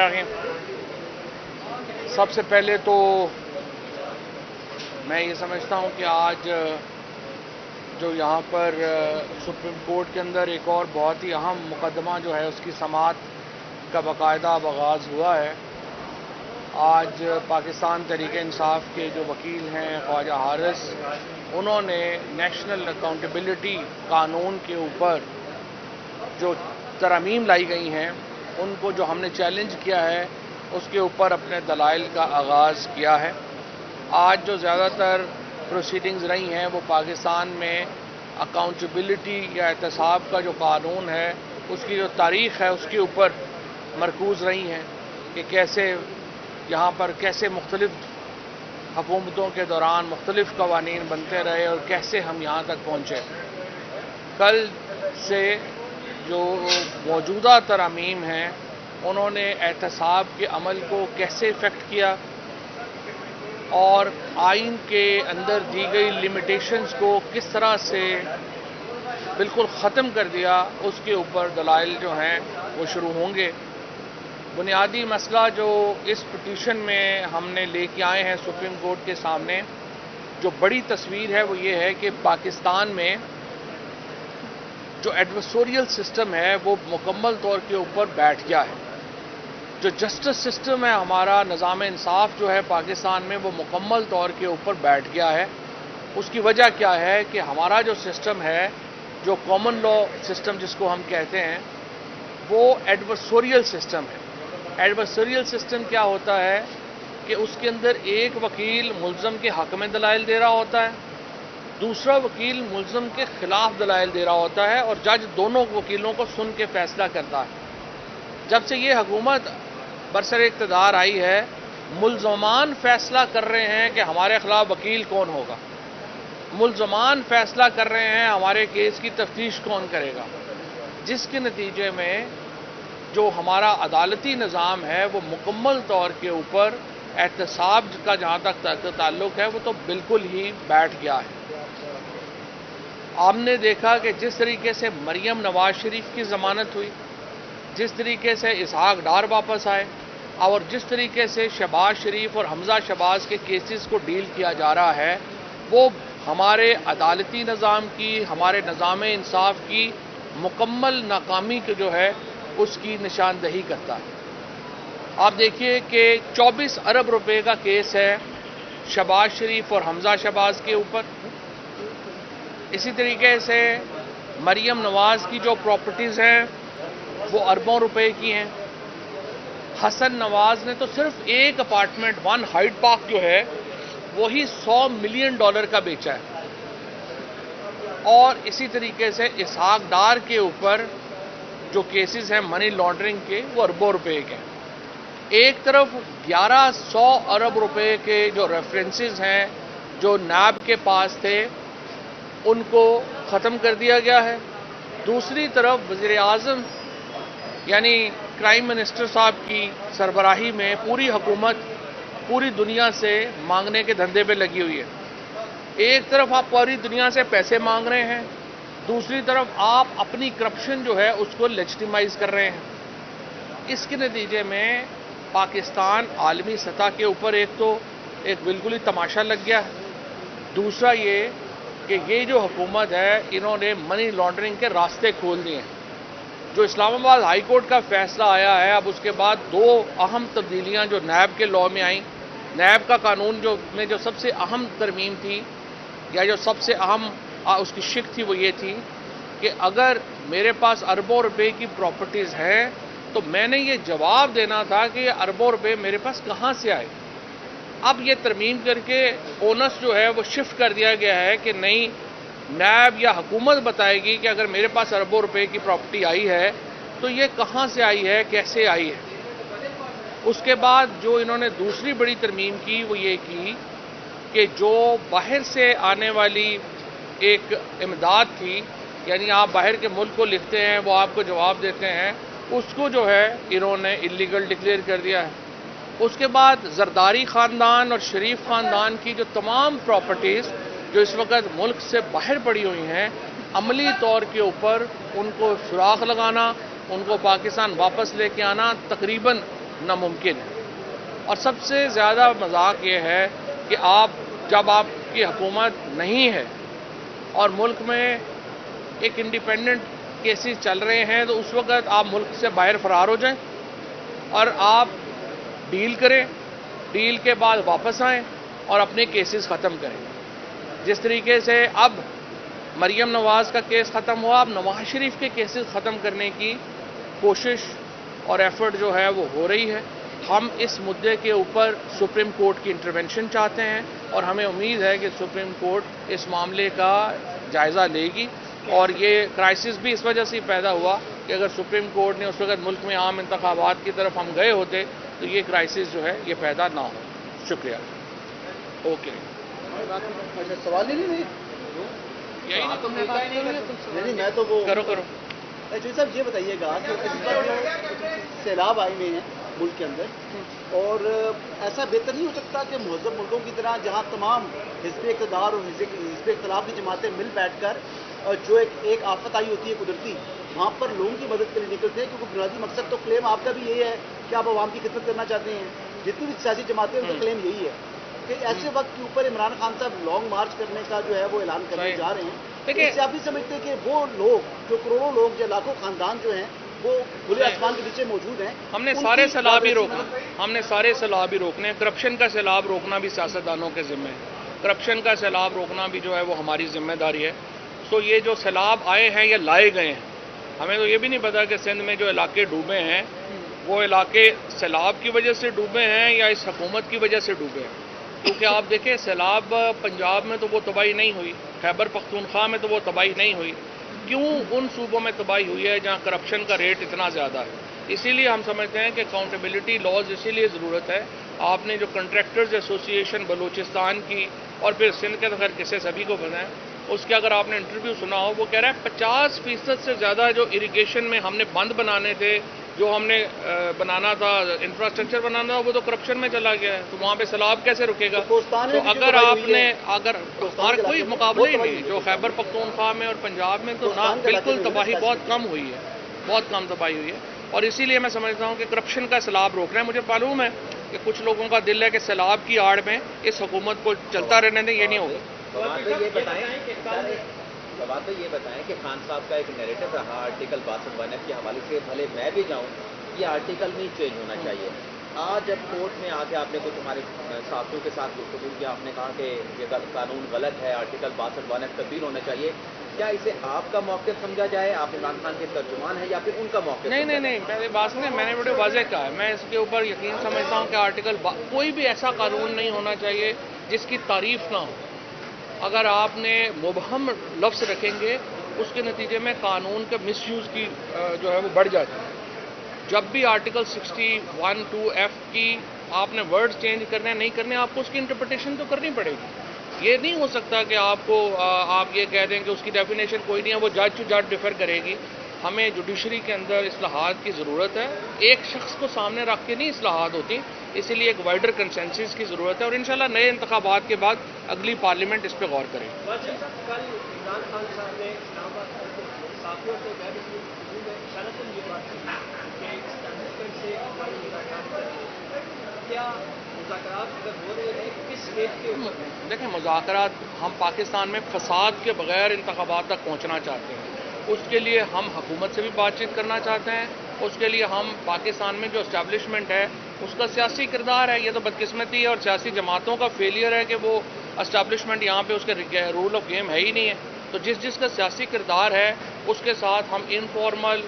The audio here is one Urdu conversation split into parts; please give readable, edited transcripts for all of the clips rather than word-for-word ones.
الرحیم۔ سب سے پہلے تو میں یہ سمجھتا ہوں کہ آج جو یہاں پر سپریم کورٹ کے اندر ایک اور بہت ہی اہم مقدمہ جو ہے اس کی سماعت کا باقاعدہ آغاز ہوا ہے۔ آج پاکستان تحریک انصاف کے جو وکیل ہیں خواجہ حارث، انہوں نے نیشنل اکاؤنٹیبلٹی قانون کے اوپر جو ترامیم لائی گئی ہیں ان کو جو ہم نے چیلنج کیا ہے اس کے اوپر اپنے دلائل کا آغاز کیا ہے۔ آج جو زیادہ تر پروسیڈنگز رہی ہیں وہ پاکستان میں اکاؤنٹیبلٹی یا احتساب کا جو قانون ہے اس کی جو تاریخ ہے اس کے اوپر مرکوز رہی ہیں کہ کیسے یہاں پر کیسے مختلف حکومتوں کے دوران مختلف قوانین بنتے رہے اور کیسے ہم یہاں تک پہنچے۔ کل سے جو موجودہ ترامیم ہیں انہوں نے احتساب کے عمل کو کیسے افیکٹ کیا اور آئین کے اندر دی گئی لمیٹیشنز کو کس طرح سے بالکل ختم کر دیا، اس کے اوپر دلائل جو ہیں وہ شروع ہوں گے۔ بنیادی مسئلہ جو اس پٹیشن میں ہم نے لے کے آئے ہیں سپریم کورٹ کے سامنے، جو بڑی تصویر ہے وہ یہ ہے کہ پاکستان میں جو ایڈورسوریل سسٹم ہے وہ مکمل طور کے اوپر بیٹھ گیا ہے۔ جو جسٹس سسٹم ہے ہمارا، نظام انصاف جو ہے پاکستان میں وہ مکمل طور کے اوپر بیٹھ گیا ہے۔ اس کی وجہ کیا ہے کہ ہمارا جو سسٹم ہے، جو کامن لا سسٹم جس کو ہم کہتے ہیں، وہ ایڈورسوریل سسٹم ہے۔ ایڈورسوریل سسٹم کیا ہوتا ہے کہ اس کے اندر ایک وکیل ملزم کے حق میں دلائل دے رہا ہوتا ہے، دوسرا وکیل ملزم کے خلاف دلائل دے رہا ہوتا ہے اور جج دونوں وکیلوں کو سن کے فیصلہ کرتا ہے۔ جب سے یہ حکومت برسر اقتدار آئی ہے، ملزمان فیصلہ کر رہے ہیں کہ ہمارے خلاف وکیل کون ہوگا، ملزمان فیصلہ کر رہے ہیں ہمارے کیس کی تفتیش کون کرے گا، جس کے نتیجے میں جو ہمارا عدالتی نظام ہے وہ مکمل طور کے اوپر احتساب کا جہاں تک تعلق ہے وہ تو بالکل ہی بیٹھ گیا ہے۔ آپ نے دیکھا کہ جس طریقے سے مریم نواز شریف کی ضمانت ہوئی، جس طریقے سے اسحاق ڈار واپس آئے اور جس طریقے سے شہباز شریف اور حمزہ شہباز کے کیسز کو ڈیل کیا جا رہا ہے، وہ ہمارے عدالتی نظام کی، ہمارے نظام انصاف کی مکمل ناکامی کی جو ہے اس کی نشاندہی کرتا ہے۔ آپ دیکھیے کہ 24 ارب روپے کا کیس ہے شہباز شریف اور حمزہ شہباز کے اوپر۔ اسی طریقے سے مریم نواز کی جو پراپرٹیز ہیں وہ اربوں روپے کی ہیں۔ حسن نواز نے تو صرف ایک اپارٹمنٹ 1 ہائیڈ پارک جو ہے وہی $100 ملین کا بیچا ہے۔ اور اسی طریقے سے اسحاق ڈار کے اوپر جو کیسز ہیں منی لانڈرنگ کے وہ اربوں روپے کے ہیں۔ ایک طرف 1100 ارب روپے کے جو ریفرنسز ہیں جو نیب کے پاس تھے ان کو ختم کر دیا گیا ہے، دوسری طرف وزیر اعظم یعنی پرائم منسٹر صاحب کی سربراہی میں پوری حکومت پوری دنیا سے مانگنے کے دھندے پہ لگی ہوئی ہے۔ ایک طرف آپ پوری دنیا سے پیسے مانگ رہے ہیں، دوسری طرف آپ اپنی کرپشن جو ہے اس کو لیجٹیمائز کر رہے ہیں۔ اس کے نتیجے میں پاکستان عالمی سطح کے اوپر ایک بالکل ہی تماشا لگ گیا ہے، دوسرا یہ کہ یہ جو حکومت ہے انہوں نے منی لانڈرنگ کے راستے کھول دیے ہیں۔ جو اسلام آباد ہائی کورٹ کا فیصلہ آیا ہے، اب اس کے بعد 2 اہم تبدیلیاں جو نیب کے لاء میں آئیں، نیب کا قانون جو سب سے اہم ترمیم تھی یا جو سب سے اہم اس کی شق تھی وہ یہ تھی کہ اگر میرے پاس اربوں روپے کی پراپرٹیز ہیں تو میں نے یہ جواب دینا تھا کہ یہ اربوں روپے میرے پاس کہاں سے آئے۔ اب یہ ترمیم کر کے اونس جو ہے وہ شفٹ کر دیا گیا ہے کہ نہیں، نیب یا حکومت بتائے گی کہ اگر میرے پاس اربوں روپے کی پراپرٹی آئی ہے تو یہ کہاں سے آئی ہے، کیسے آئی ہے۔ اس کے بعد جو انہوں نے دوسری بڑی ترمیم کی وہ یہ کی کہ جو باہر سے آنے والی ایک امداد تھی، یعنی آپ باہر کے ملک کو لکھتے ہیں وہ آپ کو جواب دیتے ہیں، اس کو جو ہے انہوں نے اللیگل ڈکلیئر کر دیا ہے۔ اس کے بعد زرداری خاندان اور شریف خاندان کی جو تمام پراپرٹیز جو اس وقت ملک سے باہر پڑی ہوئی ہیں، عملی طور کے اوپر ان کو سراغ لگانا، ان کو پاکستان واپس لے کے آنا تقریباً ناممکن ہے. اور سب سے زیادہ مذاق یہ ہے کہ جب آپ کی حکومت نہیں ہے اور ملک میں ایک انڈیپینڈنٹ کیسز چل رہے ہیں تو اس وقت آپ ملک سے باہر فرار ہو جائیں اور آپ ڈیل کریں، ڈیل کے بعد واپس آئیں اور اپنے کیسز ختم کریں. جس طریقے سے اب مریم نواز کا کیس ختم ہوا، اب نواز شریف کے کیسز ختم کرنے کی کوشش اور ایفرٹ جو ہے وہ ہو رہی ہے. ہم اس مدعے کے اوپر سپریم کورٹ کی انٹرونشن چاہتے ہیں اور ہمیں امید ہے کہ سپریم کورٹ اس معاملے کا جائزہ لے گی. اور یہ کرائسس بھی اس وجہ سے پیدا ہوا کہ اگر سپریم کورٹ نے اس وقت ملک میں عام انتخابات کی طرف ہم گئے ہوتے تو یہ کرائسس جو ہے یہ پیدا نہ ہو. شکریہ. اوکے. سوال ہی نہیں یہی نا تم نے میں تو وہ کرو کرو. چوہدری صاحب یہ بتائیے گا کہ اس پر جو سیلاب آئے ہوئے ہیں ملک کے اندر، اور ایسا بہتر نہیں ہو سکتا کہ مہذب ملکوں کی طرح جہاں تمام حزب اقتدار اور حزب اختلاف کی جماعتیں مل بیٹھ کر جو ایک آفت آئی ہوتی ہے قدرتی، وہاں پر لوگوں کی مدد کے لیے نکلتے ہیں، کیونکہ بنیادی مقصد تو کلیم آپ کا بھی یہی ہے کہ آپ عوام کی خدمت کرنا چاہتے ہیں. جتنی بھی سیاسی جماعتیں ان کا کلیم یہی ہے کہ ایسے وقت کے اوپر عمران خان صاحب لانگ مارچ کرنے کا جو ہے وہ اعلان کرنے جا رہے ہیں. اس سے آپ بھی سمجھتے ہیں کہ وہ لوگ جو کروڑوں لوگ یا لاکھوں خاندان جو ہیں وہ کھلے آسمان کے نیچے موجود ہیں، ہم نے سارے سیلاب ہی روکنا، ہم نے سارے سیلاب ہی روکنے. کرپشن کا سیلاب روکنا بھی سیاستدانوں کے ذمہ ہے. کرپشن کا سیلاب روکنا بھی جو ہے وہ ہماری ذمہ داری ہے. سو یہ جو سیلاب آئے ہیں یا لائے گئے ہیں، ہمیں تو یہ بھی نہیں پتا کہ سندھ میں جو علاقے ڈوبے ہیں وہ علاقے سیلاب کی وجہ سے ڈوبے ہیں یا اس حکومت کی وجہ سے ڈوبے ہیں. کیونکہ آپ دیکھیں سیلاب پنجاب میں تو وہ تباہی نہیں ہوئی، خیبر پختونخوا میں تو وہ تباہی نہیں ہوئی. کیوں ان صوبوں میں تباہی ہوئی ہے جہاں کرپشن کا ریٹ اتنا زیادہ ہے؟ اسی لیے ہم سمجھتے ہیں کہ اکاؤنٹیبلٹی لاز اسی لیے ضرورت ہے. آپ نے جو کنٹریکٹرز ایسوسی ایشن بلوچستان کی اور پھر سندھ کے تو خیر قصے سبھی کو پتہ ہیں، اس کے اگر آپ نے انٹرویو سنا ہو، وہ کہہ رہا ہے 50% سے زیادہ جو اریگیشن میں ہم نے بند بنانے تھے، جو ہم نے بنانا تھا، انفراسٹرکچر بنانا تھا، وہ تو کرپشن میں چلا گیا ہے. تو وہاں پہ سیلاب کیسے رکے گا؟ تو اگر آپ نے اور کوئی مقابلہ ہی نہیں جو خیبر پختونخوا میں اور پنجاب میں تو نہ، بالکل تباہی بہت کم ہوئی ہے، بہت کم تباہی ہوئی ہے. اور اسی لیے میں سمجھتا ہوں کہ کرپشن کا سیلاب روکنا ہے. مجھے معلوم ہے کہ کچھ لوگوں کا دل ہے کہ سیلاب کی آڑ میں اس حکومت کو چلتا رہنے دیں، یہ نہیں ہوگا. سوال تو یہ بتائیں کہ خان صاحب کا ایک نیریٹو رہا آرٹیکل 62 کے حوالے سے، بھلے میں بھی جاؤں یہ آرٹیکل نہیں چینج ہونا چاہیے. آج جب کورٹ میں آ کے آپ نے کچھ ہمارے صحافیوں کے ساتھ گفتگو کیا، آپ نے کہا کہ یہ قانون غلط ہے، آرٹیکل 62 تبدیل ہونا چاہیے. کیا اسے آپ کا موقف سمجھا جائے، آپ عمران خان کے ترجمان ہیں، یا پھر ان کا موقف؟ نہیں، میری بات سنیں، میں نے بڑے واضح کہا ہے. میں اس کے اوپر یقین سمجھتا ہوں کہ کوئی بھی ایسا قانون نہیں ہونا چاہیے جس کی تعریف نہ ہو. اگر آپ نے مبہم لفظ رکھیں گے اس کے نتیجے میں قانون کا مس یوز کی جو ہے وہ بڑھ جاتی ہے. جب بھی آرٹیکل 61(2)(f) کی آپ نے ورڈ چینج کرنے نہیں کرنے، آپ کو اس کی انٹرپریٹیشن تو کرنی پڑے گی. یہ نہیں ہو سکتا کہ آپ یہ کہہ دیں کہ اس کی ڈیفینیشن کوئی نہیں ہے، وہ جج ٹو جج ڈیفر کرے گی. ہمیں جوڈیشری کے اندر اصلاحات کی ضرورت ہے. ایک شخص کو سامنے رکھ کے نہیں اصلاحات ہوتی، اسی لیے ایک وائڈر کنسنسس کی ضرورت ہے. اور انشاءاللہ نئے انتخابات کے بعد اگلی پارلیمنٹ اس پہ غور کرے گی. کل عمران خان صاحب نے اسلام آباد صحافیوں سے غیر رسمی گفتگو میں شرطن یہ بات کی کہ اسٹیبلشمنٹ سے ہماری ملاقات کریں. کیا مذاکرات اگر ہو رہے ہیں کس ریٹ کے اوپر؟ دیکھیں مذاکرات، ہم پاکستان میں فساد کے بغیر انتخابات تک پہنچنا چاہتے ہیں. اس کے لیے ہم حکومت سے بھی بات چیت کرنا چاہتے ہیں. اس کے لیے ہم پاکستان میں جو اسٹیبلشمنٹ ہے اس کا سیاسی کردار ہے. یہ تو بدقسمتی ہے اور سیاسی جماعتوں کا فیلئر ہے کہ وہ اسٹیبلشمنٹ یہاں پہ اس کے رول آف گیم ہے ہی نہیں ہے. تو جس کا سیاسی کردار ہے اس کے ساتھ ہم انفارمل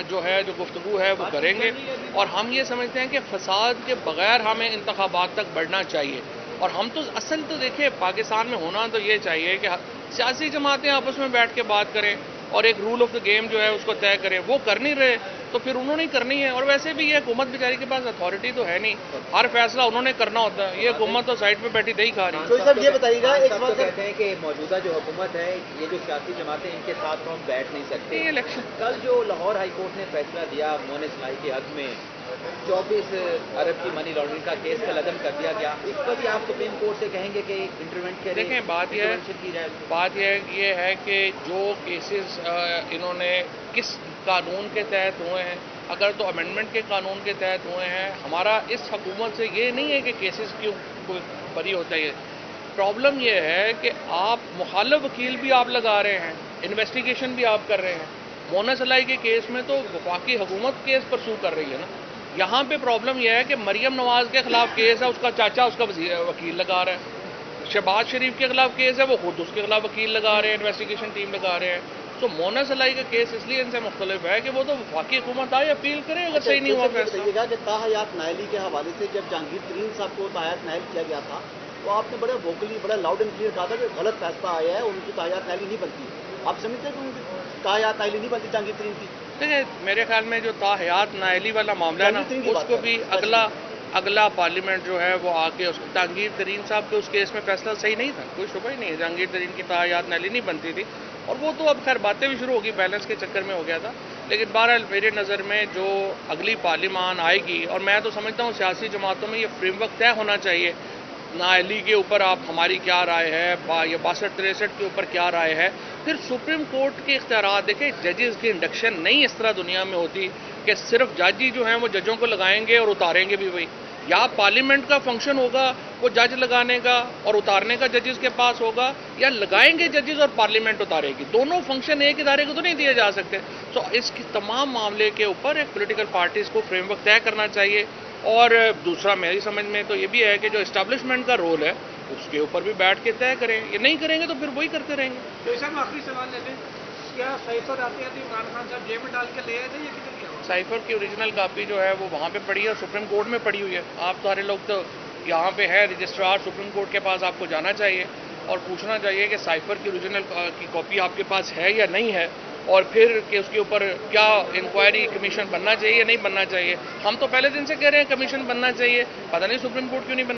جو گفتگو ہے وہ کریں گے. اور ہم یہ سمجھتے ہیں کہ فساد کے بغیر ہمیں انتخابات تک بڑھنا چاہیے. اور ہم تو اصل تو دیکھیں پاکستان میں ہونا تو یہ چاہیے کہ سیاسی جماعتیں آپس میں بیٹھ کے بات کریں اور ایک رول آف دا گیم جو ہے اس کو طے کریں. وہ کر نہیں رہے تو پھر انہوں نے کرنی ہے. اور ویسے بھی یہ حکومت بیچاری کے پاس اتھارٹی تو ہے نہیں، ہر فیصلہ انہوں نے کرنا ہوتا ہے. یہ حکومت تو سائڈ پہ بیٹھی دہی کھا رہی ہے. صاحب یہ بتائیے گا، ایک سب کہتے ہیں کہ موجودہ جو حکومت ہے، یہ جو سیاسی جماعتیں ان کے ساتھ تو ہم بیٹھ نہیں سکتے. یہ الیکشن کل جو لاہور ہائی کورٹ نے فیصلہ دیا مونس لائی کے حق میں 24 ارب کی منی لانڈرنگ کا کیس کا لدم کر دیا گیا، اس پر بھی آپ سپریم کورٹ سے کہیں گے کہ انٹروینٹ کریں؟ دیکھیں بات یہ ہے کہ جو کیسز انہوں نے کس قانون کے تحت ہوئے ہیں اگر تو امینڈمنٹ کے قانون کے تحت ہوئے ہیں. ہمارا اس حکومت سے یہ نہیں ہے کہ کیسز کیوں کوئی بری ہوتا ہے. پرابلم یہ ہے کہ آپ مخالف وکیل بھی آپ لگا رہے ہیں, انویسٹیگیشن بھی آپ کر رہے ہیں. مونس الائی کے کیس میں تو وفاقی حکومت کیس پرسو کر رہی ہے نا. یہاں پہ پرابلم یہ ہے کہ مریم نواز کے خلاف کیس ہے, اس کا چاچا اس کا وکیل لگا رہا ہے. شہباز شریف کے خلاف کیس ہے, وہ خود اس کے خلاف وکیل لگا رہے ہیں, انویسٹیگیشن ٹیم لگا رہے ہیں. تو مونس الائی کا کیس اس لیے ان سے مختلف ہے کہ وہ تو وفاقی حکومت آئے اپیل کرے اگر صحیح نہیں ہوا فیصلہ. بتائیے گا کہ تاحیات نائلی کے حوالے سے جب جہانگیر ترین صاحب کو تاحیات نائل کیا گیا تھا تو آپ نے بڑے ووکلی بڑا لاؤڈ اینڈ کلیئر کہا تھا کہ غلط فیصلہ آیا ہے, ان کی تاحیات نائلی نہیں بنتی. آپ سمجھتے ہیں کہ ان کی تاحیات نائلی نہیں بنتی جہانگیر ترین کی؟ دیکھیں میرے خیال میں جو تاحیات نائلی والا معاملہ ہے نا, اس کو بھی اگلا پارلیمنٹ جو ہے وہ آ کے جہانگیر ترین صاحب کے اس کیس میں فیصلہ صحیح نہیں تھا, کوئی شبہ ہی نہیں ہے. جہانگیر ترین کی تاحیات نائلی نہیں بنتی تھی, اور وہ تو اب خیر باتیں بھی شروع ہوگی, بیلنس کے چکر میں ہو گیا تھا. لیکن بہرحال میرے نظر میں جو اگلی پارلیمان آئے گی, اور میں تو سمجھتا ہوں سیاسی جماعتوں میں یہ فریم ورک طے ہونا چاہیے. نااہلی کے اوپر آپ ہماری کیا رائے ہے, یا 62-63 کے اوپر کیا رائے ہے. پھر سپریم کورٹ کے اختیارات دیکھیں, ججز کی انڈکشن نہیں اس طرح دنیا میں ہوتی کہ صرف جج ہی جو ہیں وہ ججوں کو لگائیں گے اور اتاریں گے بھی وہی. یا پارلیمنٹ کا فنکشن ہوگا وہ جج لگانے کا اور اتارنے کا ججز کے پاس ہوگا, یا لگائیں گے ججز اور پارلیمنٹ اتارے گی. دونوں فنکشن ایک ادارے کو تو نہیں دیے جا سکتے. تو اس کی تمام معاملے کے اوپر ایک پولیٹیکل پارٹیز کو فریم ورک طے کرنا چاہیے. اور دوسرا میری سمجھ میں تو یہ بھی ہے کہ جو اسٹیبلشمنٹ کا رول ہے اس کے اوپر بھی بیٹھ کے طے کریں. یہ نہیں کریں گے تو پھر وہی کرتے رہیں گے. تو صاحب آخری سوال لیتے ہیں, کیا سائفر آتے آتے عمران خان صاحب جیب میں ڈال کے لے آئے تھے یا کدھر کیا ہوا؟ سائفر کی اوریجنل کاپی جو ہے وہ وہاں پہ پڑی ہے, سپریم کورٹ میں پڑی ہوئی ہے. آپ سارے لوگ تو یہاں پہ ہے رجسٹرار سپریم کورٹ کے پاس, آپ کو جانا چاہیے اور پوچھنا چاہیے کہ سائفر کی اوریجنل کی کاپی آپ کے پاس ہے یا نہیں ہے, اور پھر کہ اس کے اوپر کیا انکوائری کمیشن بننا چاہیے یا نہیں بننا چاہیے. ہم تو پہلے دن سے کہہ رہے ہیں کمیشن بننا چاہیے, پتہ نہیں سپریم کورٹ کیوں نہیں بننا.